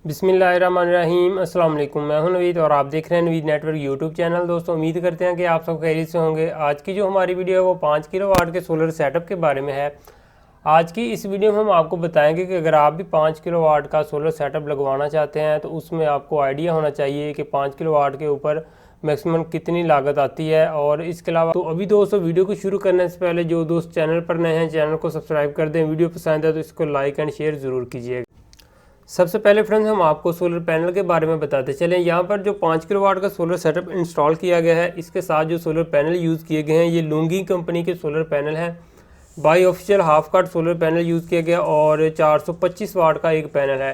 बिस्मिल्लाहिर्रहमानिर्रहीम। अस्सलाम वालेकुम। मैं हूं नवीद और आप देख रहे हैं नवीद नेटवर्क यूट्यूब चैनल। दोस्तों, उम्मीद करते हैं कि आप सब खैरियत से होंगे। आज की जो हमारी वीडियो है वो 5 किलोवाट के सोलर सेटअप के बारे में है। आज की इस वीडियो में हम आपको बताएंगे कि अगर आप भी 5 किलोवाट का सोलर सेटअप लगवाना चाहते हैं तो उसमें आपको आइडिया होना चाहिए कि 5 किलोवाट के ऊपर मैक्सिमम कितनी लागत आती है। और इसके अलावा तो अभी दोस्तों, वीडियो को शुरू करने से पहले जो दोस्त चैनल पर नए हैं, चैनल को सब्सक्राइब कर दें। वीडियो पसंद है तो इसको लाइक एंड शेयर ज़रूर कीजिएगा। सबसे पहले फ्रेंड्स, हम आपको सोलर पैनल के बारे में बताते चलें। यहाँ पर जो 5 किलोवाट का सोलर सेटअप इंस्टॉल किया गया है, इसके साथ जो सोलर पैनल यूज़ किए गए हैं ये लुंगी कंपनी के सोलर पैनल हैं। By official half cut solar panel use किया गया और 425 वाट का एक पैनल है।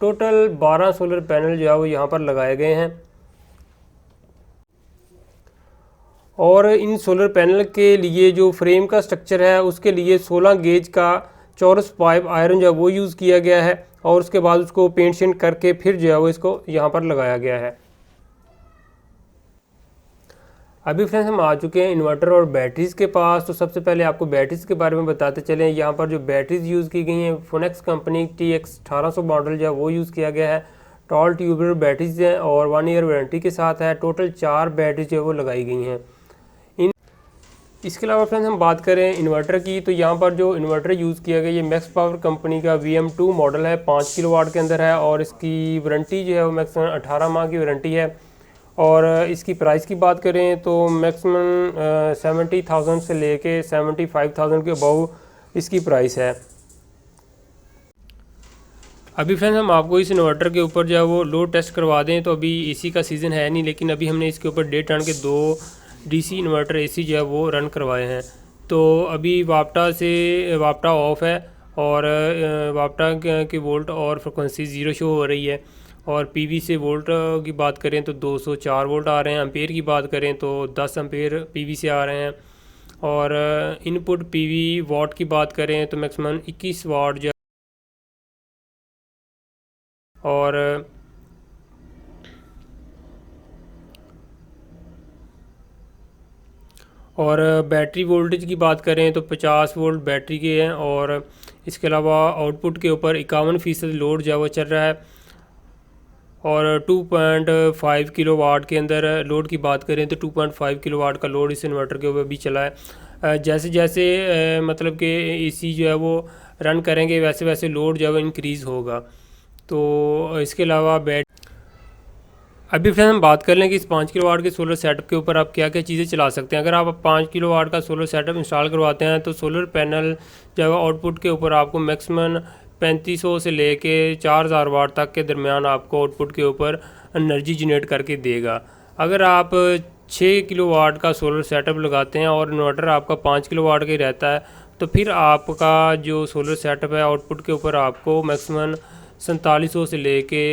टोटल 12 सोलर पैनल जो है वो यहाँ पर लगाए गए हैं। और इन सोलर पैनल के लिए जो फ्रेम का स्ट्रक्चर है उसके लिए 16 गेज का चौरस पाइप आयरन जो है वो यूज़ किया गया है और उसके बाद उसको पेंट शेंट करके फिर जो है वो इसको यहाँ पर लगाया गया है। अभी फ्रेंड्स, हम आ चुके हैं इन्वर्टर और बैटरीज़ के पास। तो सबसे पहले आपको बैटरीज़ के बारे में बताते चलें। यहाँ पर जो बैटरीज़ यूज़ की गई हैं फोनेक्स कंपनी TX 1800 मॉडल जो है वो यूज़ किया गया है। टॉल ट्यूबुलर बैटरीज हैं और 1 ईयर वारंटी के साथ है। टोटल 4 बैटरीज जो है वो लगाई गई हैं। इसके अलावा फ्रेंड्स, हम बात करें इन्वर्टर की, तो यहाँ पर जो इन्वर्टर यूज़ किया गया ये मैक्स पावर कंपनी का VM2 मॉडल है, 5 किलोवाट के अंदर है और इसकी वारंटी जो है वो मैक्सिमम 18 माह की वारंटी है। और इसकी प्राइस की बात करें तो मैक्सिमम 70,000 से लेके 75,000 के अबव इसकी प्राइस है। अभी फ्रेंड्स, हम आपको इस इन्वर्टर के ऊपर जो है वो लोड टेस्ट करवा दें। तो अभी AC का सीज़न है नहीं, लेकिन अभी हमने इसके ऊपर 1.5 टन के 2 DC इन्वर्टर AC जो है वो रन करवाए हैं। तो अभी वापटा ऑफ है और वापटा के वोल्ट और फ्रिक्वेंसी 0 शो हो रही है। और PV से वोल्ट की बात करें तो 204 वोल्ट आ रहे हैं। एम्पेयर की बात करें तो 10 एम्पेयर PV से आ रहे हैं। और इनपुट PV वाट की बात करें तो मैक्सिमम 21 वाट जो और बैटरी वोल्टेज की बात करें तो 50 वोल्ट बैटरी के हैं। और इसके अलावा आउटपुट के ऊपर 51% लोड जो है वो चल रहा है। और 2.5 किलोवाट के अंदर लोड की बात करें तो 2.5 किलोवाट का लोड इस इन्वर्टर के ऊपर भी चला है। जैसे जैसे मतलब कि AC जो है वो रन करेंगे वैसे वैसे लोड जो है वो इंक्रीज़ होगा। तो इसके अलावा अभी फिर हम बात कर लें कि इस 5 किलोवाट के सोलर सेटअप के ऊपर आप क्या क्या चीज़ें चला सकते हैं। अगर आप 5 किलोवाट का सोलर सेटअप इंस्टॉल करवाते हैं तो सोलर पैनल जो है आउटपुट के ऊपर आपको मैक्सिमम 3500 से लेके 4000 वाट तक के दरमियान आपको आउटपुट के ऊपर एनर्जी जनरेट करके देगा। अगर आप 6 किलोवाट का सोलर सेटअप लगाते हैं और इन्वर्टर आपका 5 किलोवाट का ही रहता है तो फिर आपका जो सोलर सेटअप है आउटपुट के ऊपर आपको मैक्सिमम 4700 से लेके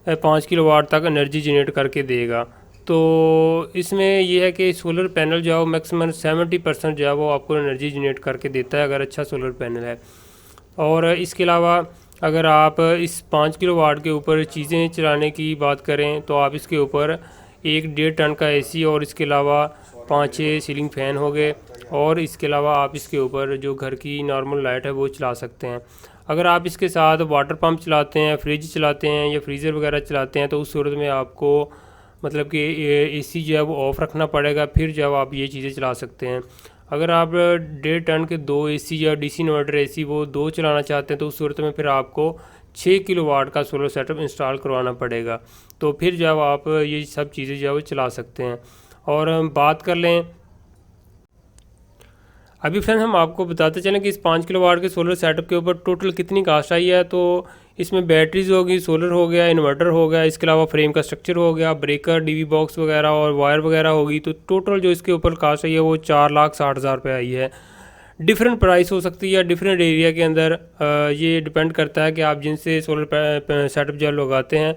5 किलोवाट तक एनर्जी जनरेट करके देगा। तो इसमें यह है कि सोलर पैनल जो है वो मैक्सिमम 70% जो है वो आपको एनर्जी जनरेट करके देता है अगर अच्छा सोलर पैनल है। और इसके अलावा अगर आप इस 5 किलोवाट के ऊपर चीज़ें चलाने की बात करें तो आप इसके ऊपर 1.5 टन का AC और इसके अलावा 5-6 सीलिंग फ़ैन हो गए। और इसके अलावा आप इसके ऊपर जो घर की नॉर्मल लाइट है वो चला सकते हैं। अगर आप इसके साथ वाटर पंप चलाते हैं, फ्रिज चलाते हैं या फ्रीज़र वगैरह चलाते हैं तो उस सूरत में आपको मतलब कि AC जो है वो ऑफ़ रखना पड़ेगा, फिर जो आप ये चीज़ें चला सकते हैं। अगर आप 1.5 टन के 2 AC या DC इन्वर्टर AC वो 2 चलाना चाहते हैं तो उस सूरत में फिर आपको 6 किलोवाट का सोलर सेटअप इंस्टॉल करवाना पड़ेगा। तो फिर जब आप ये सब चीज़ें जो है वो चला सकते हैं। और बात कर लें अभी फ्रेंड्स, हम आपको बताते चलें कि इस 5 किलोवाट के सोलर सेटअप के ऊपर टोटल कितनी कास्ट आई है। तो इसमें बैटरीज होगी, सोलर हो गया, इन्वर्टर हो गया, इसके अलावा फ्रेम का स्ट्रक्चर हो गया, ब्रेकर, DV बॉक्स वगैरह और वायर वगैरह होगी। तो टोटल जो इसके ऊपर कास्ट आई है वो 4,60,000 रुपये आई है। डिफरेंट प्राइस हो सकती है डिफरेंट एरिया के अंदर। ये डिपेंड करता है कि आप जिनसे सोलर सेटअप जो लगाते हैं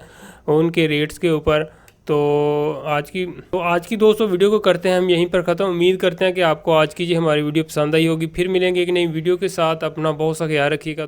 उनके रेट्स के ऊपर। तो आज की दोस्तों वीडियो को करते हैं हम यहीं पर ख़त्म। उम्मीद करते हैं कि आपको आज की जो हमारी वीडियो पसंद आई होगी। फिर मिलेंगे एक नई वीडियो के साथ। अपना बहुत सा ख्याल रखिएगा।